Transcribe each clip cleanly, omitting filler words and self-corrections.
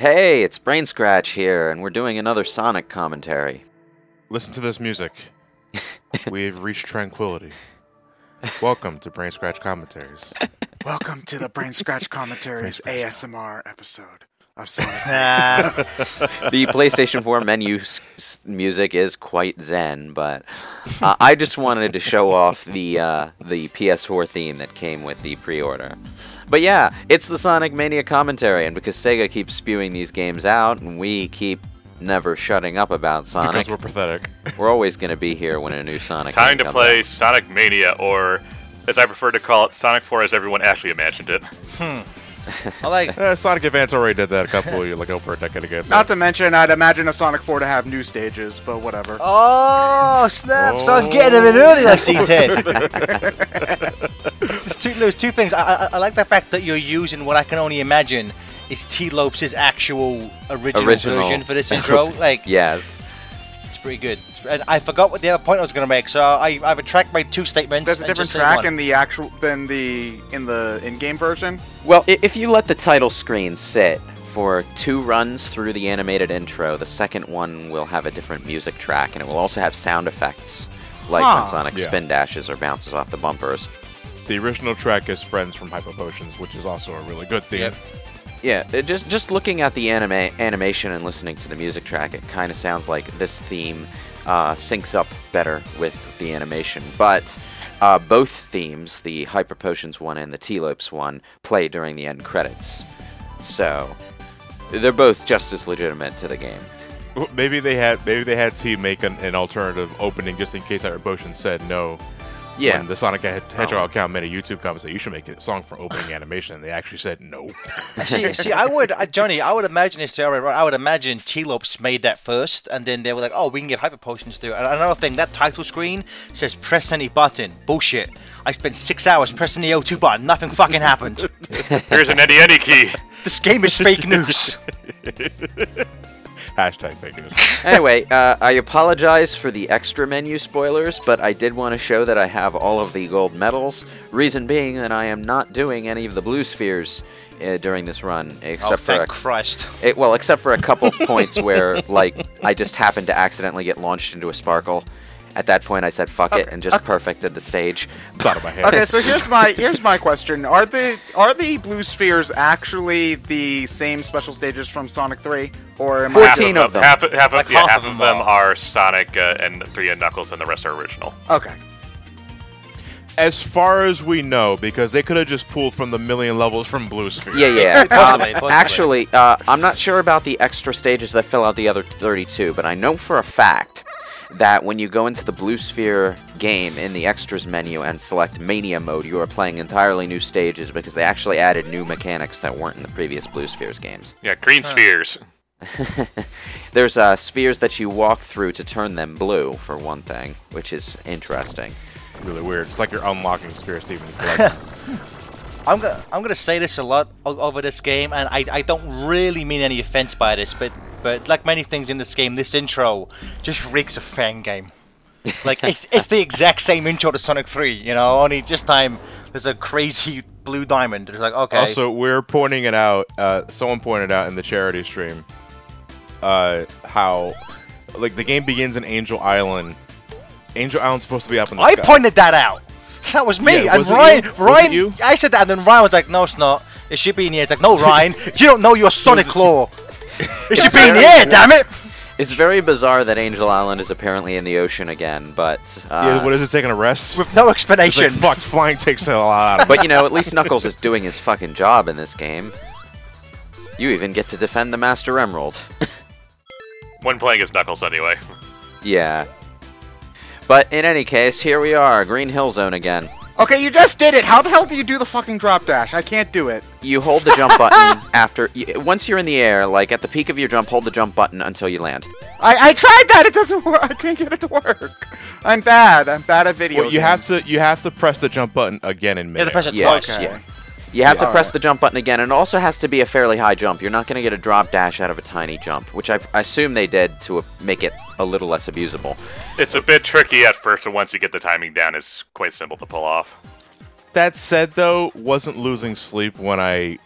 Hey, it's BrainScratch here, and we're doing another Sonic commentary. Listen to this music. We've reached tranquility. Welcome to BrainScratch Commentaries. Welcome to the BrainScratch Commentaries ASMR episode of Sonic Mania. The PlayStation 4 menu music is quite zen, but I just wanted to show off the PS4 theme that came with the pre-order. But yeah, it's the Sonic Mania commentary, and because Sega keeps spewing these games out, and we keep never shutting up about Sonic. Because we're pathetic. We're always going to be here when a new Sonic Time game to comes play out. Sonic Mania, or as I prefer to call it, Sonic 4 as everyone actually imagined it. I like. Sonic Advance already did that over a decade ago. So. Not to mention, I'd imagine a Sonic 4 to have new stages, but whatever. Oh snap! Oh. So I'm getting a bit early, I see, Ted. There's two things. I like the fact that you're using what I can only imagine is T. Lopes' actual original version for this intro. Like, Yes. it's pretty good. And I forgot what the other point I was going to make, so I've retracted my two statements. There's a and different just say track one. in the actual than in the in-game version. Well, if you let the title screen sit for 2 runs through the animated intro, the second one will have a different music track, and it will also have sound effects, like when Sonic spin dashes or bounces off the bumpers. The original track is Friends from Hyper Potions, which is also a really good theme. Yep. Yeah, just looking at the animation and listening to the music track, it kind of sounds like this theme syncs up better with the animation. But both themes, the Hyper Potions one and the T-Lopes one, play during the end credits. So they're both just as legitimate to the game. Maybe they had to make an alternative opening just in case Hyper Potions said no. Yeah. When the Sonic Hedgehog account made a YouTube comment saying you should make a song for opening animation, and they actually said no. See, I would, Johnny, I would imagine this theory, right? I would imagine T-Lopes made that first, and then they were like, oh, we can give Hyper Potions to it. And another thing, that title screen says press any button. Bullshit. I spent 6 hours pressing the O2 button. Nothing fucking happened. Here's an Eddie key. This game is fake news. Hashtag fake news. Anyway, I apologize for the extra menu spoilers, but I did want to show that I have all of the gold medals. Reason being that I am not doing any of the blue spheres during this run, except for thank Christ. except for a couple points where, like, I just happened to accidentally get launched into a sparkle. At that point, I said fuck it and just perfected the stage. It's out of my head. Okay, so here's my question: Are the blue spheres actually the same special stages from Sonic 3, or am 14 of them. Half half of them are Sonic and 3 and Knuckles, and the rest are original. Okay. As far as we know, because they could have just pulled from the million levels from Blue Sphere. Yeah. Possibly. Actually, I'm not sure about the extra stages that fill out the other 32, but I know for a fact that when you go into the Blue Sphere game in the extras menu and select Mania mode, you are playing entirely new stages because they actually added new mechanics that weren't in the previous Blue Spheres games. Yeah, green spheres. There's spheres that you walk through to turn them blue, for one thing, which is interesting. Really weird. It's like you're unlocking spheres to even collect. I'm gonna say this a lot over this game, and I don't really mean any offense by this, but like many things in this game, this intro just reeks of fangame. Like it's the exact same intro to Sonic 3, you know. Only this time there's a crazy blue diamond. It's like, okay. Also, we're pointing it out. Someone pointed out in the charity stream how, like, the game begins in Angel Island. Angel Island's supposed to be up in the I sky. pointed that out. That was me. Yeah, and was it Ryan, you? Was Ryan, it you? I said that, and then Ryan was like, "No, it's not. It should be in here." It's like, "No, Ryan, you don't know your Sonic Claw. It should be in the air, damn it." It's very bizarre that Angel Island is apparently in the ocean again, but... Yeah, what is it, taking a rest? With no It's explanation. like, fuck, flying takes a lot out of it. But, you know, at least Knuckles is doing his fucking job in this game. You even get to defend the Master Emerald. When playing as Knuckles, anyway. Yeah. But in any case, here we are, Green Hill Zone again. Okay, you just did it. How the hell do you do the fucking drop dash? I can't do it. You hold the jump button after... Once you're in the air, like at the peak of your jump, hold the jump button until you land. I tried that. It doesn't work. I can't get it to work. I'm bad. I'm bad at video Well, you have to press the jump button again in You have to midair. press it Yeah, twice. Okay. yeah. You have to All press right. the jump button again, and it also has to be a fairly high jump. You're not going to get a drop dash out of a tiny jump, which I assume they did to make it a little less abusable. It's a bit tricky at first, but once you get the timing down, it's quite simple to pull off. That said, though, wasn't losing sleep when I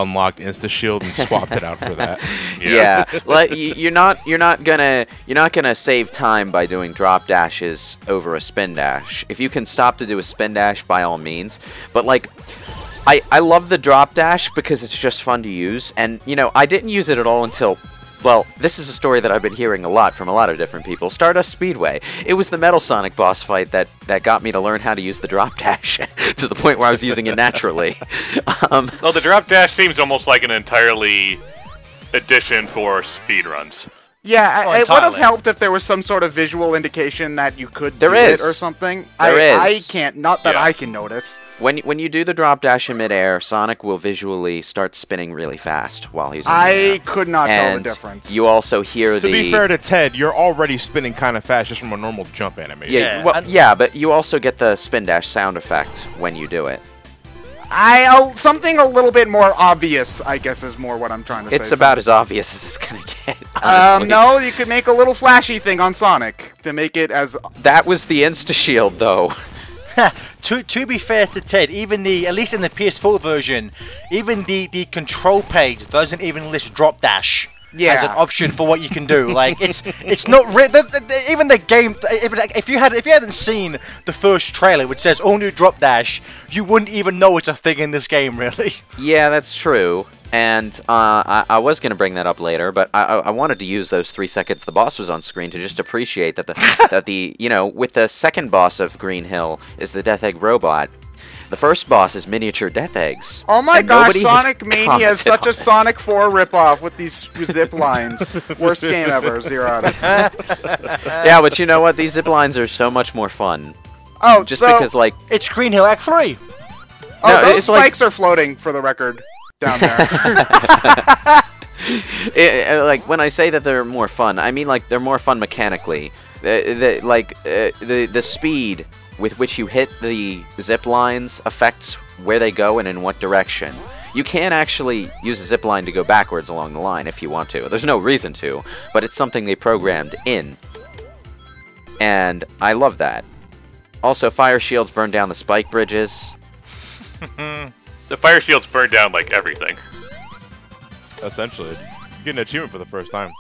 unlocked Insta Shield and swapped it out for that. Yeah, like you're not gonna save time by doing drop dashes over a spin dash. If you can stop to do a spin dash, by all means. But like, I love the drop dash because it's just fun to use, and you know I didn't use it at all until. Well, this is a story that I've been hearing a lot from a lot of different people. Stardust Speedway. It was the Metal Sonic boss fight that got me to learn how to use the drop dash to the point where I was using it naturally. Well, the drop dash seems almost like an entirely addition for speedruns. Yeah, Oh, it would have entirely. helped if there was some sort of visual indication that you could There do is. it or something. There I is. can't, not that Yeah. I can notice. When you do the drop dash in midair, Sonic will visually start spinning really fast while he's in I midair. could not tell the And difference. you also hear To the... be fair to Ted, you're already spinning kind of fast just from a normal jump animation. Yeah, Yeah, well, and- yeah, but you also get the spin dash sound effect when you do it. Something a little bit more obvious, I guess, is more what I'm trying to say. It's about as obvious as it's gonna get. So, honestly. no, you could make a little flashy thing on Sonic to make it as. That was the Insta Shield, though. To be fair to Ted, even at least in the PS4 version, even the control page doesn't even list drop dash as Yeah. an option for what you can do. Like it's not even the game. If you hadn't seen the first trailer, which says all new drop dash, you wouldn't even know it's a thing in this game, really. Yeah, that's true. And I was going to bring that up later, but I wanted to use those 3 seconds the boss was on screen to just appreciate that the you know, with the second boss of Green Hill is the Death Egg robot. The first boss is miniature Death Eggs. Oh my and gosh, nobody has Sonic Mania is such commented a on it. Sonic 4 ripoff with these zip lines. Worst game ever, 0 out of 10. Yeah, but you know what? These zip lines are so much more fun. Oh, Just so, because, like, It's Green Hill Act 3. oh, No, those it's like- spikes are floating, for the record, down there. like when I say that they're more fun, I mean like they're more fun mechanically. The speed with which you hit the zip lines affects where they go and in what direction. You can actually use a zip line to go backwards along the line if you want to. There's no reason to, but it's something they programmed in. And I love that. Also, fire shields burn down the spike bridges. The fire shields burn down like everything. Essentially. You get an achievement for the first time.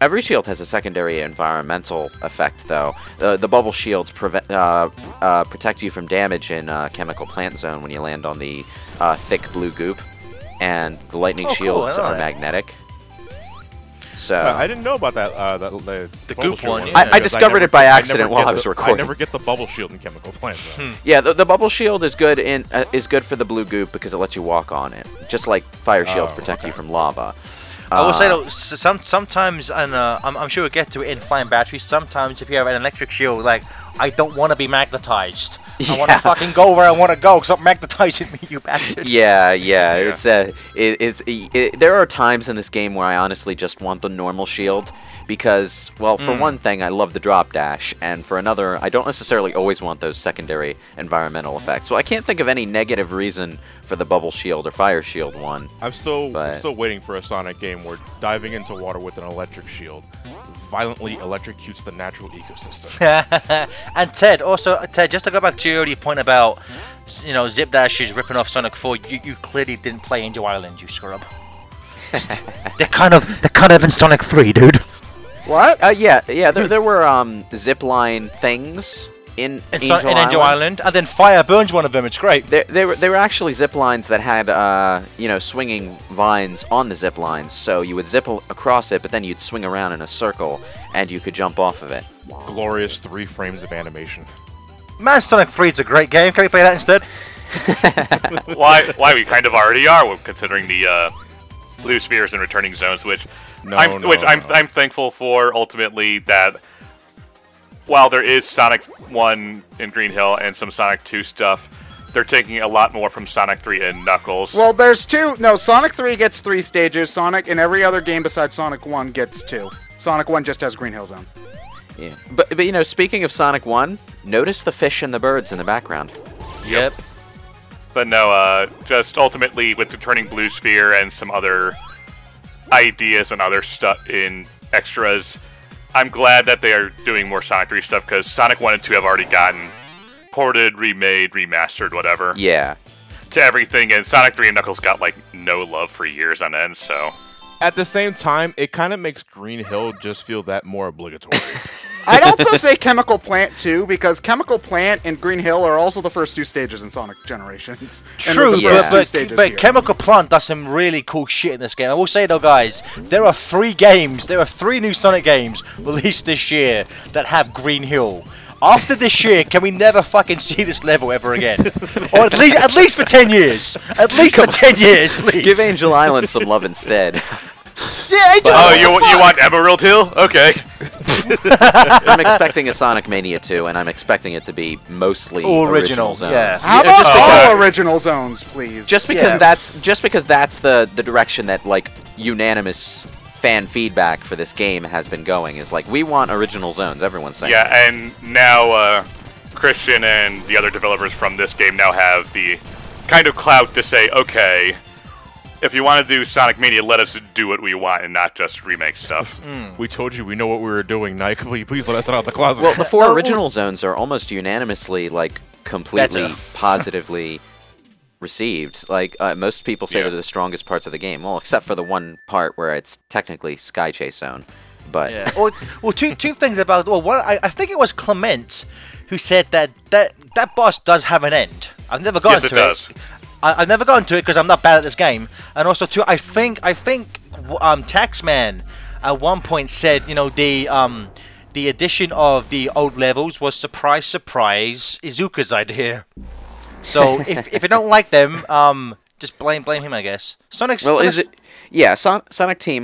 Every shield has a secondary environmental effect, though. The bubble shields protect you from damage in Chemical Plant Zone when you land on the thick blue goop, and the lightning Oh, cool, shields I know are that. magnetic. So I didn't know about that. The bubble goop shield one, one. yeah. I because discovered never- it by I never accident get while I was the- recording. I never get the bubble shield in Chemical Plants. Though. yeah, the bubble shield is good for the blue goop because it lets you walk on it, just like fire shields Oh, protect you okay. from lava. I will say though, sometimes, and I'm sure we'll get to it in Flying Batteries, sometimes if you have an electric shield, like, I don't want to be magnetized. I want to Yeah. fucking go where I want to go, stop magnetizing me, you bastard. Yeah. Yeah. There are times in this game where I honestly just want the normal shield because, well, for one thing, I love the drop dash, and for another, I don't necessarily always want those secondary environmental effects. Well, I can't think of any negative reason for the bubble shield or fire shield one. I'm still But- waiting for a Sonic game where diving into water with an electric shield violently electrocutes the natural ecosystem. And Ted, just to go back to your earlier point about, you know, Zip Dash is ripping off Sonic 4, you clearly didn't play Angel Island, you scrub. they're kind of in Sonic 3, dude. What? Yeah, there were zipline things in Angel Angel Island, and then fire burns one of them, it's great. They were actually zip lines that had swinging vines on the zip lines, so you would zip across it, but then you'd swing around in a circle, and you could jump off of it. Glorious 3 frames of animation. Man, Sonic 3 is a great game, can we play that instead? Why we kind of already are, considering the blue spheres and returning zones, which I'm thankful for. Ultimately, that while there is Sonic 1 in Green Hill and some Sonic 2 stuff, they're taking a lot more from Sonic 3 and Knuckles. Well, there's 2. No, Sonic 3 gets 3 stages. Sonic, and every other game besides Sonic 1 gets 2. Sonic 1 just has Green Hill Zone. Yeah, but you know, speaking of Sonic 1, notice the fish and the birds in the background. Yep. But no, just ultimately with returning blue sphere and some other ideas and other stuff in extras, I'm glad that they are doing more Sonic 3 stuff, because Sonic 1 and 2 have already gotten ported, remade, remastered, whatever, Yeah. to everything, and Sonic 3 and Knuckles got, like, no love for years on end, so... At the same time, it kind of makes Green Hill just feel that more obligatory. I'd also say Chemical Plant, too, because Chemical Plant and Green Hill are also the first 2 stages in Sonic Generations. True, and but Chemical Plant does some really cool shit in this game. I will say, though, guys, there are 3 new Sonic games released this year that have Green Hill. After this year, can we never fucking see this level ever again? Or at least for 10 years. At least for 10 years, please. Give Angel Island some love instead. Yeah, Angel Island. Oh, you want Emerald Hill? Okay. I'm expecting a Sonic Mania 2, and I'm expecting it to be mostly original zones. Yeah. How about all original zones, please? Just because that's the direction that like unanimous fan feedback for this game has been going, is like, we want original zones. Everyone's saying yeah, and now Christian and the other developers from this game now have the kind of clout to say, okay, if you want to do Sonic Mania, let us do what we want and not just remake stuff. We told you we know what we were doing, Nike. Will you please let us out of the closet? Well, the 4 original zones are almost unanimously, like, completely positively received. Like, most people say they're the strongest parts of the game. Well, except for the one part where it's technically Sky Chase Zone. But well, two things about one. I think it was Clement who said that boss does have an end. I've never gotten to it. Yes, it does. I've never gotten to it because I'm not bad at this game. And also, too, I think Taxman at one point said, you know, the addition of the old levels was surprise Izuka's idea. So if you don't like them, just blame him, I guess. Sonic Team,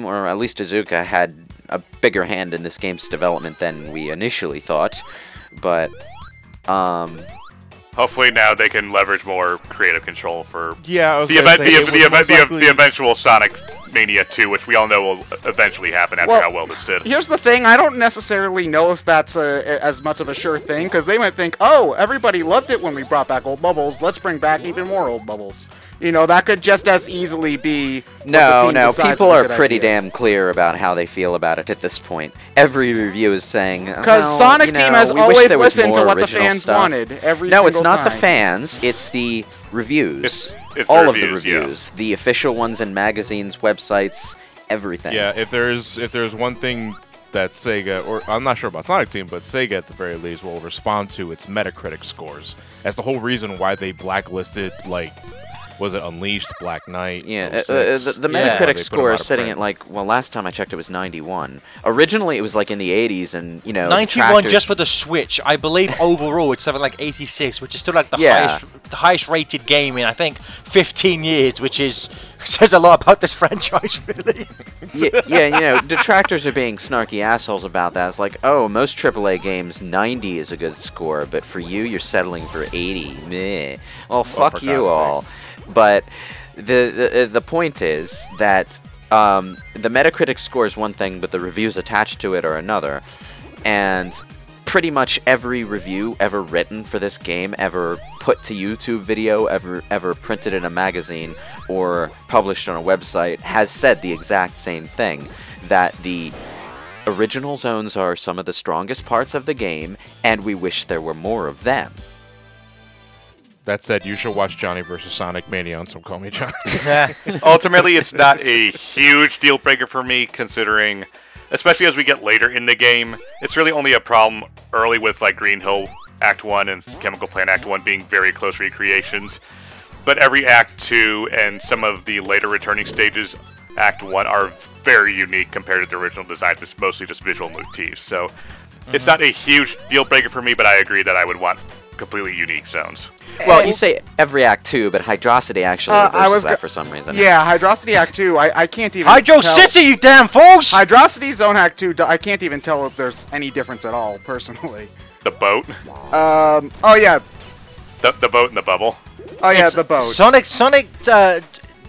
or at least Izuka, had a bigger hand in this game's development than we initially thought, but hopefully now they can leverage more creative control for the eventual Sonic Mania 2, which we all know will eventually happen after how well this did. Here's the thing, I don't necessarily know if that's as much of a sure thing, because they might think, oh, everybody loved it when we brought back old bubbles, let's bring back even more old bubbles. You know, that could just as easily be... No, people are pretty damn clear about how they feel about it at this point. Every review is saying... Because Sonic Team has always listened to what the fans wanted, every single time. No, it's not the fans, it's the reviews. It's all the of the reviews. The official ones in magazines, websites, everything. Yeah, if there's one thing that Sega, or I'm not sure about Sonic Team, but Sega at the very least will respond to its Metacritic scores. That's the whole reason why they blacklisted, like... Was it Unleashed, Black Knight? Yeah, the Metacritic score is sitting at, like, well, last time I checked it was 91. Originally it was like in the 80s, and, you know, 91 just for the Switch. I believe overall it's something like 86, which is still like the highest rated game in, I think, 15 years, which is says a lot about this franchise, really. Yeah, you know, detractors are being snarky assholes about that. It's like, oh, most AAA games, 90 is a good score, but for you, you're settling for 80. Meh. Well, fuck you all. But the point is that the Metacritic score is one thing, but the reviews attached to it are another. And pretty much every review ever written for this game, ever put to YouTube video, ever printed in a magazine, or published on a website, has said the exact same thing, that the original zones are some of the strongest parts of the game, and we wish there were more of them. That said, you should watch Johnny vs. Sonic Mania on some Call Me Johnny. Ultimately, it's not a huge deal breaker for me, considering, especially as we get later in the game, it's really only a problem early with like Green Hill Act 1 and Chemical Plant Act 1 being very close recreations. But every Act 2 and some of the later returning stages, Act 1, are very unique compared to the original designs. It's mostly just visual motifs. So it's not a huge deal breaker for me, but I agree that I would want completely unique zones. Well, you say every Act 2, but Hydrocity actually reverses that for some reason. Yeah, Hydrocity Act 2, I can't even Hydro City, you damn fools! Hydrocity Zone Act 2, I can't even tell if there's any difference at all, personally. The boat? Oh yeah. The boat and the bubble? Oh yeah, the boat.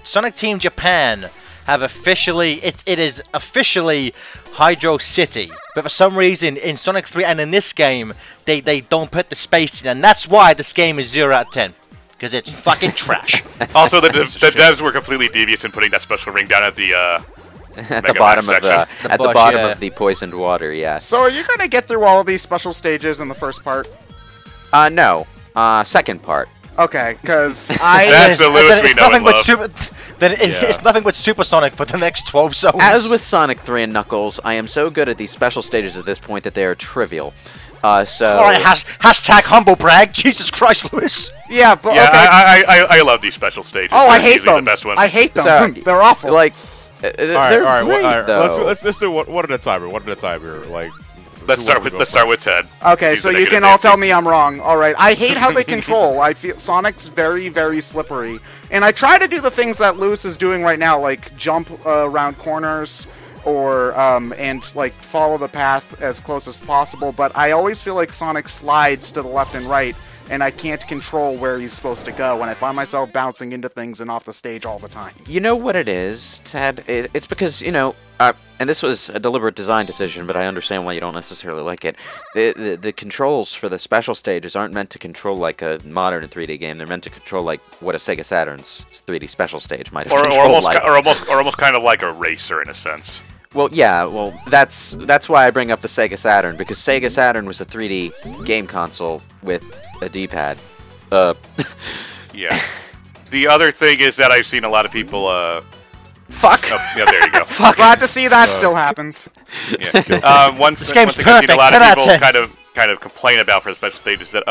Sonic Team Japan have officially, it is officially Hydro City, but for some reason in Sonic 3 and in this game they don't put the space in, and that's why this game is 0 out of 10, because it's fucking trash. Also, the devs were completely devious in putting that special ring down at the at the bottom of the poisoned water. Yes. So are you gonna get through all of these special stages in the first part? No. Second part. Okay, because that's the Lewis we know and love. then it's nothing but Supersonic for the next 12 zones. As with Sonic 3 and Knuckles, I am so good at these special stages at this point that they are trivial. So. Alright, hashtag humble brag. Jesus Christ, Lewis. Yeah, but Yeah, okay. I love these special stages. Oh, I They're hate easily them. the best ones. I hate them. So, They're awful. Like, All they're right. great, though. Let's do one at a time here. One at a time here. Like, Let's start with Ted. Okay, He's so the you can negative all tell Nancy. me I'm wrong. All right, I hate how they control. I feel Sonic's very, very slippery, and I try to do the things that Lewis is doing right now, like jump around corners or and like follow the path as close as possible. But I always feel like Sonic slides to the left and right, and I can't control where he's supposed to go, and I find myself bouncing into things and off the stage all the time. You know what it is, Ted? It's because, and this was a deliberate design decision, but I understand why you don't necessarily like it. The controls for the special stages aren't meant to control like a modern 3D game. They're meant to control like what a Sega Saturn's 3D special stage might have Or controlled almost, like. or almost kind of like a racer in a sense. Well, yeah, that's why I bring up the Sega Saturn, because Sega Saturn was a 3D game console with a D-pad. Yeah. The other thing is that I've seen a lot of people. Fuck. Oh, yeah, there you go. Fuck. Glad to see that still happens. Yeah. One This thing game's I've seen a lot of perfect. 10 out people of 10. kind of complain about for the special stage is that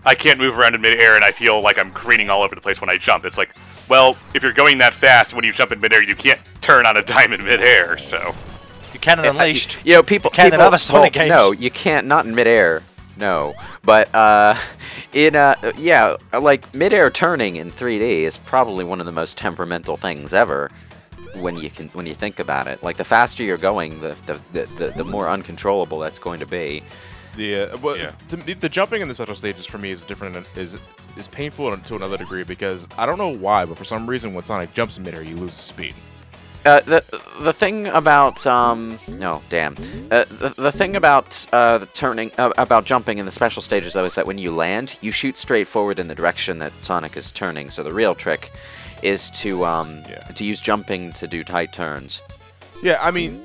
I can't move around in midair and I feel like I'm careening all over the place when I jump. It's like, well, if you're going that fast when you jump in midair, you can't turn on a dime in midair. So You can't Unleashed. People. Can't in other Sonic games. No, you can't. Not in midair. No, but like midair turning in 3D is probably one of the most temperamental things ever. When you think about it, like the faster you're going, the more uncontrollable that's going to be. The jumping in the special stages for me is different. Is painful to another degree because I don't know why, but for some reason when Sonic jumps in midair, you lose speed. The thing about the thing about turning about jumping in the special stages though is that when you land, you shoot straight forward in the direction that Sonic is turning. So the real trick is to use jumping to do tight turns. Yeah, I mean,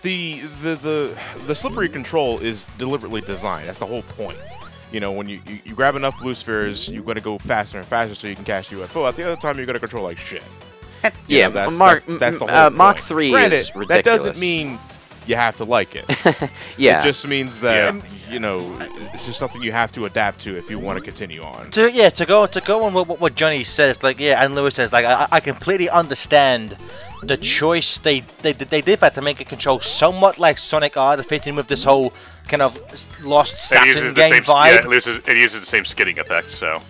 the slippery control is deliberately designed. That's the whole point. You know, when you grab enough blue spheres, you're going to go faster and faster so you can catch UFO. At the other time, you're going to control like shit. Yeah, that's the whole Mach point. 3 Granted, is ridiculous. that doesn't mean you have to like it. Yeah. It just means that, it's just something you have to adapt to if you want to continue on. To go on what Johnny says, like, and Lewis says, like, I completely understand the choice they did that to make it control somewhat like Sonic R to fit in with this whole kind of lost Saturn game vibe. Yeah, it uses the same skidding effect, so.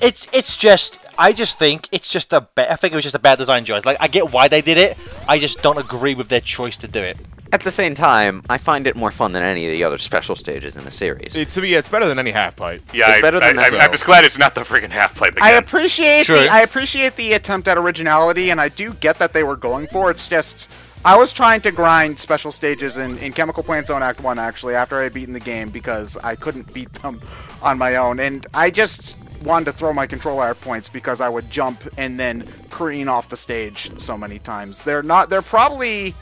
I just think it's just I think it was just a bad design choice. Like, I get why they did it, I just don't agree with their choice to do it. At the same time, I find it more fun than any of the other special stages in the series. To me, it's better than any half pipe. Yeah, It's better than I'm just glad it's not the friggin' half pipe again. I appreciate the attempt at originality, and I do get that they were going for. It's just I was trying to grind special stages in Chemical Plant Zone Act 1 actually after I had beaten the game because I couldn't beat them on my own, and I just wanted to throw my control out points because I would jump and then careen off the stage so many times. They're probably.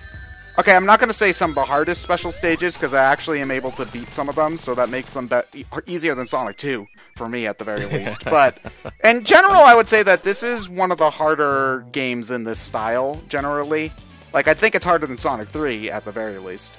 Okay, I'm not going to say some of the hardest special stages because I actually am able to beat some of them, so that makes them easier than Sonic 2 for me at the very least. But in general, I would say that this is one of the harder games in this style, generally. Like, I think it's harder than Sonic 3 at the very least.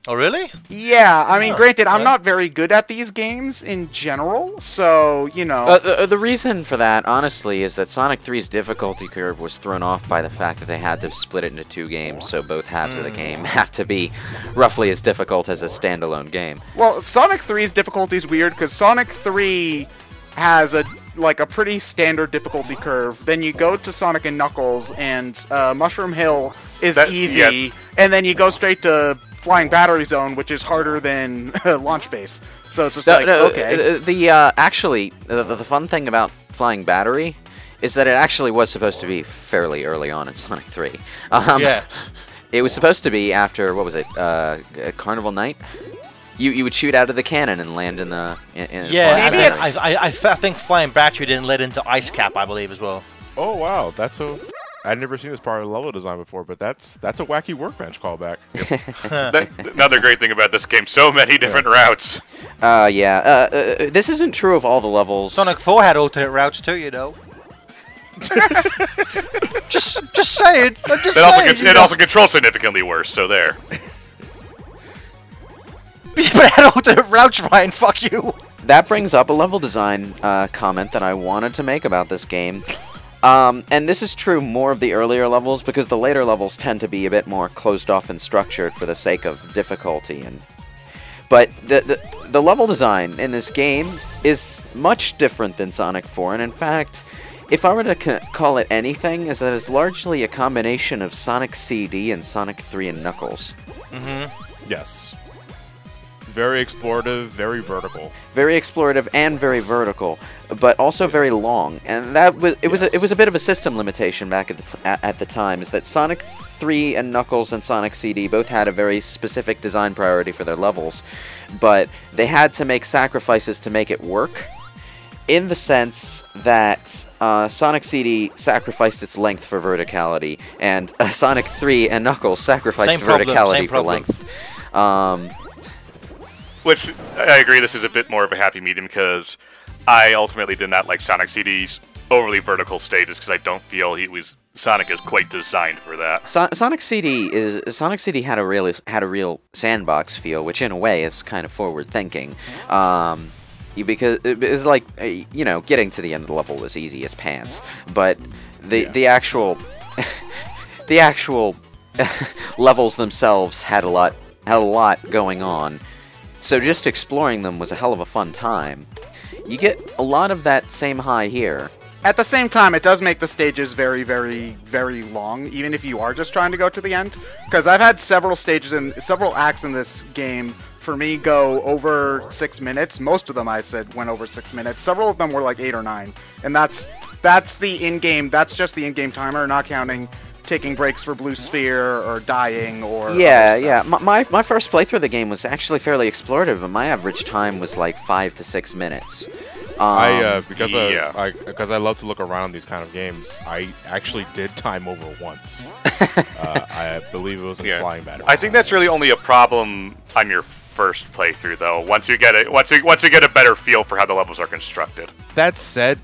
Oh, really? Yeah, I mean, granted, I'm not very good at these games in general, so, you know. The reason for that, honestly, is that Sonic 3's difficulty curve was thrown off by the fact that they had to split it into 2 games, so both halves of the game have to be roughly as difficult as a standalone game. Well, Sonic 3's difficulty is weird, because Sonic 3 has a pretty standard difficulty curve. Then you go to Sonic and Knuckles, and Mushroom Hill is easy, and then you go straight to Flying Battery Zone, which is harder than Launch Base. So it's just okay. The fun thing about Flying Battery is that it actually was supposed to be fairly early on in Sonic 3. It was supposed to be after, what was it, Carnival Night? You would shoot out of the cannon and land in the... I think Flying Battery didn't let into Ice Cap, I believe, as well. Oh, wow. I'd never seen this part of level design before, but that's a wacky workbench callback. Another great thing about this game, so many different routes. This isn't true of all the levels. Sonic 4 had alternate routes too, you know. just saying. I'm just saying. It also controls significantly worse. So there. But I don't the routes, Ryan. Fuck you. That brings up a level design comment that I wanted to make about this game. And this is true more of the earlier levels, because the later levels tend to be a bit more closed off and structured for the sake of difficulty. But the level design in this game is much different than Sonic 4, and in fact, if I were to call it anything, is that it's largely a combination of Sonic CD and Sonic 3 and Knuckles. Mm-hmm. Yes. Very explorative, very vertical. Very explorative and very vertical, but also very long. And that was it was a bit of a system limitation back at the time. Is that Sonic 3 and Knuckles and Sonic CD both had a very specific design priority for their levels, but they had to make sacrifices to make it work. In the sense that Sonic CD sacrificed its length for verticality, and Sonic 3 and Knuckles sacrificed verticality for length. Which, I agree, this is a bit more of a happy medium, because I ultimately did not like Sonic CD's overly vertical stages, because I don't feel Sonic is quite designed for that. Sonic CD had a real sandbox feel, which in a way is kind of forward thinking. Because it's like, you know, getting to the end of the level was easy as pants, but the actual levels themselves had a lot going on. So just exploring them was a hell of a fun time. You get a lot of that same high here. At the same time, it does make the stages very, very, very long, even if you are just trying to go to the end. Because I've had several stages and several acts in this game, for me, go over 6 minutes. Most of them, I said, went over 6 minutes. Several of them were like 8 or 9. And that's the in-game, that's just the in-game timer, not counting taking breaks for blue sphere or dying or yeah. My first playthrough of the game was actually fairly explorative, but my average time was like 5 to 6 minutes. Because I love to look around these kind of games, I actually did time over once. I believe it was in Flying Battery. I think that's really only a problem on your first playthrough, though. Once you get a better feel for how the levels are constructed. That said,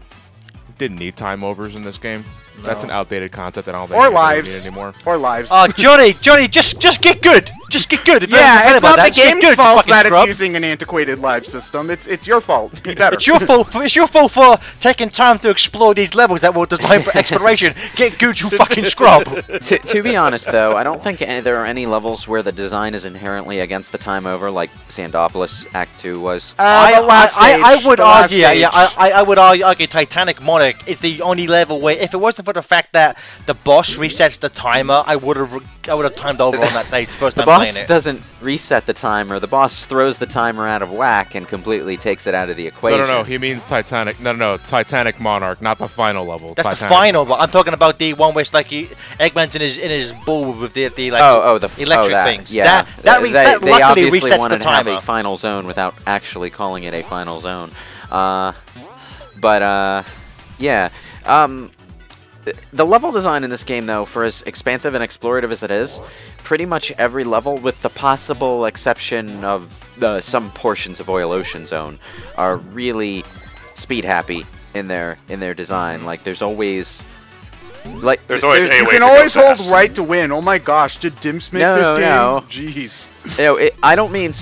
didn't need time overs in this game. No. That's an outdated concept that I don't think or we lives need anymore. Or lives. Oh, Johnny, just get good. Just get good. Yeah, it's not the game's fault that it's using an antiquated live system. It's your fault. Be better. It's your fault. It's your fault for taking time to explore these levels that were designed for exploration. Get good, you fucking scrub. To be honest, though, I don't think there are any levels where the design is inherently against the time over, like Sandopolis Act 2 was. I would argue. I would argue Titanic Monarch is the only level where, if it wasn't for the fact that the boss resets the timer, I would have timed over on that stage the first time playing it. The boss doesn't reset the timer. The boss throws the timer out of whack and completely takes it out of the equation. No. He means Titanic. No. Titanic Monarch, not the final level. That's Titanic. The final. But I'm talking about the one where it's like Eggman's in his bull with the electric things. Yeah, that they luckily obviously resets wanted the to have timer. a final zone without actually calling it a final zone. Yeah. The level design in this game, though, for as expansive and explorative as it is, pretty much every level, with the possible exception of some portions of Oil Ocean Zone, are really speed happy in their design. Like there's always a way. You can always hold right to win. Oh my gosh, did Dimps make this game? No. Jeez. I don't mean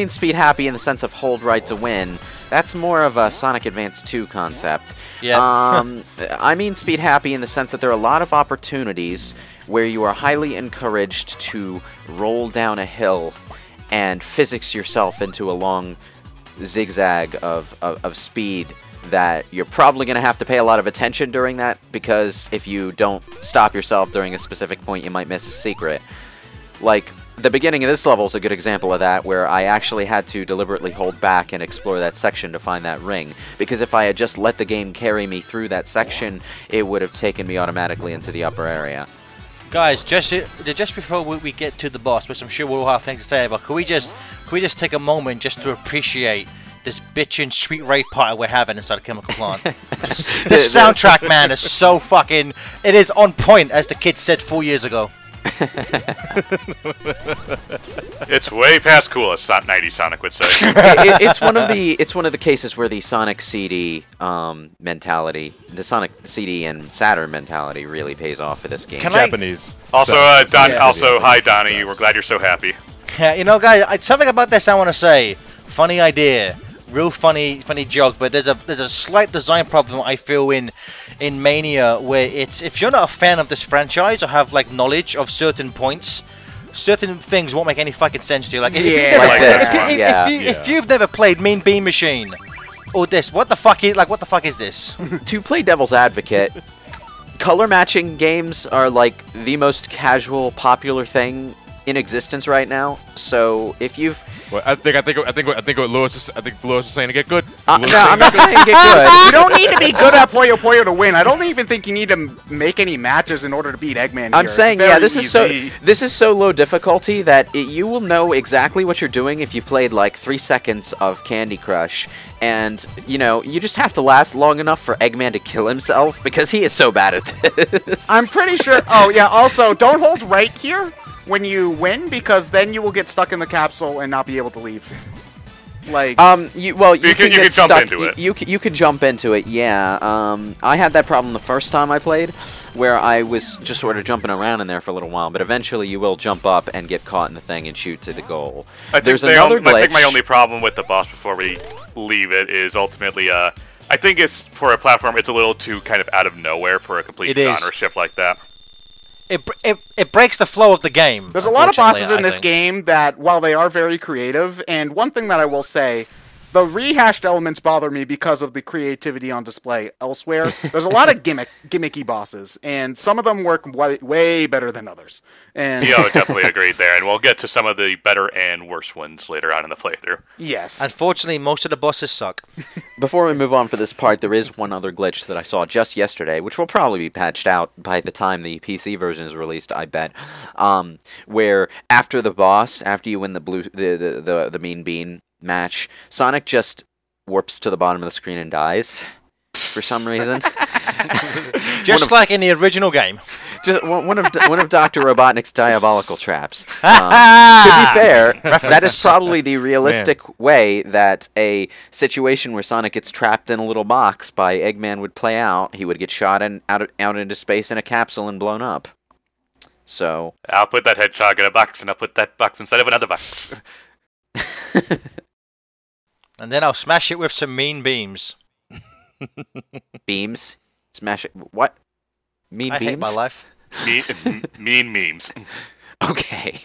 speed happy in the sense of hold right to win. That's more of a Sonic Advance 2 concept. Yeah. I mean speed happy in the sense that there are a lot of opportunities where you are highly encouraged to roll down a hill and physics yourself into a long zigzag of speed that you're probably going to have to pay a lot of attention during that, because if you don't stop yourself during a specific point, you might miss a secret. Like, the beginning of this level is a good example of that, where I actually had to deliberately hold back and explore that section to find that ring. Because if I had just let the game carry me through that section, it would have taken me automatically into the upper area. Guys, just before we get to the boss, which I'm sure we'll have things to say about, could we just take a moment just to appreciate this bitchin' sweet rave party we're having inside a chemical plant? This soundtrack, man, is so fucking... It is on point, as the kids said 4 years ago. It's way past cool, as 90 Sonic would say. It's one of the cases where the Sonic CD mentality, the Sonic CD and Saturn mentality, really pays off for this game. Japanese. Also, hi Donnie. We're glad you're so happy. Yeah, you know, guys, something about this I want to say. Funny idea, real funny joke. But there's a slight design problem I feel in Mania, where it's if you're not a fan of this franchise or have like knowledge of certain points, certain things won't make any fucking sense to you. Like if you've never played Mean Bean Machine or this, what the fuck is this? To play devil's advocate, color matching games are like the most casual, popular thing in existence right now. So if you've I think what Lewis is saying to get good. no, I'm not saying get good. You don't need to be good at Puyo Puyo to win. I don't even think you need to make any matches in order to beat Eggman. I'm saying, yeah, this easy. is so low difficulty that you will know exactly what you're doing if you played like 3 seconds of Candy Crush, and you know you just have to last long enough for Eggman to kill himself because he is so bad at this. I'm pretty sure. Oh yeah. Also, don't hold right here when you win, because then you will get stuck in the capsule and not be able to leave. Like, you can jump into it. You can jump into it, yeah. I had that problem the first time I played, where I was just sort of jumping around in there for a little while, but eventually you will jump up and get caught in the thing and shoot to the goal. There's another glitch. I think my only problem with the boss before we leave it is ultimately, I think it's, for a platform, it's a little too kind of out of nowhere for a complete genre shift like that. It breaks the flow of the game. There's a lot of bosses in this game that, while they are very creative, and one thing that I will say, the rehashed elements bother me because of the creativity on display elsewhere. There's a lot of gimmicky bosses, and some of them work way better than others. And definitely agreed there, and we'll get to some of the better and worse ones later on in the playthrough. Yes. Unfortunately, most of the bosses suck. Before we move on for this part, there is one other glitch that I saw just yesterday, which will probably be patched out by the time the PC version is released, I bet. Where after the boss, after you win the Mean Bean match, Sonic just warps to the bottom of the screen and dies for some reason. Just like in the original game. Just one of Dr. Robotnik's diabolical traps. To be fair, that is probably the realistic way that a situation where Sonic gets trapped in a little box by Eggman would play out. He would get shot out into space in a capsule and blown up. So I'll put that hedgehog in a box, and I'll put that box inside of another box. And then I'll smash it with some mean beams. Beams? Smash it? What? Mean beams? I hate my life. Mean memes. Okay.